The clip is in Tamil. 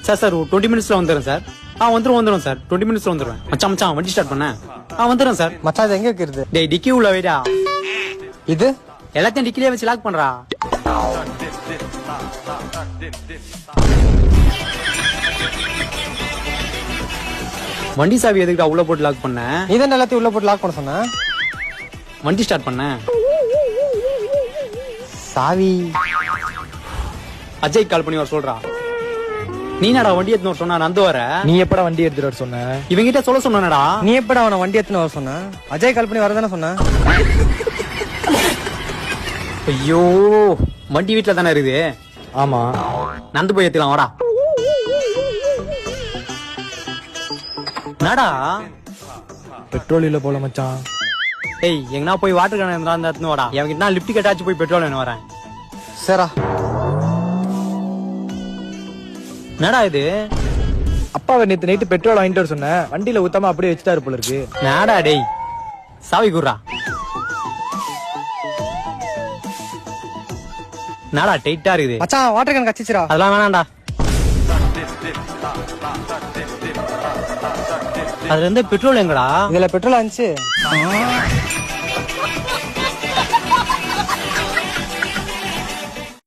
சார் ஒரு 20 மினிட்ஸ்ல வந்துடும் சார். வந்துடும் சார். 20 மினிட்ஸ்ல வந்துடுவேன். மச்சான் வண்டி ஸ்டார்ட் பண்ண. வந்துடும் சார். மச்சான் இது எங்க இருக்குது? டேய் டிக்கி உள்ள வைடா. இது எல்லாத்தையும் டிக்கிலே வச்சு லாக் பண்றா. வண்டி சாவி எதுக்குடா உள்ள போட்டு லாக் பண்ண? நீதான் எல்லாத்தையும் உள்ள போட்டு லாக் பண்ண சொன்ன. வண்டி ஸ்டார்ட் பண்ண. சாவி அஜய் கால் பண்ணி வர சொல்றா. நீ என்னடா வண்டி எடுத்துன்னு வர சொன்னா? நந்து வர. நீ எப்படா வண்டி எடுத்துட்டு வர சொன்ன? இவங்கிட்ட சொல்ல சொன்னடா. நீ எப்படா அவனை வண்டி எடுத்துன்னு வர சொன்ன? அஜய் கால் பண்ணி வரதானே சொன்ன. ஐயோ வண்டி வீட்டுல தானே இருக்குது. ஆமா நந்து போய் ஏத்துலாம் வாடா. நடா பெட்ரோல் இல்ல போல மச்சான். ஏய் எங்கனா போய் வாட்டர் கேன் இருந்தா எடுத்துன்னு வாடா. என்கிட்ட லிப்ட் கட்டாச்சு போய் பெட்ரோல் வேணும் வரேன். சரிடா. என்னடா இது? அப்பாவை நேத்து நைட்டு பெட்ரோல் வாங்கிட்டு வர சொன்ன, வண்டியில ஊத்தாம அப்படியே வச்சுட்டாரு போல இருக்கு. நாடா டேய் சாவி குர்ரா. நாடா டைட்டா இருக்குது. மச்சான் வாட்டர் கேன் கச்சிச்சுடா. அதெல்லாம் வேணாம்டா. அதுல இருந்து பெட்ரோல் எங்கடா? இதுல பெட்ரோல் இருந்துச்சு.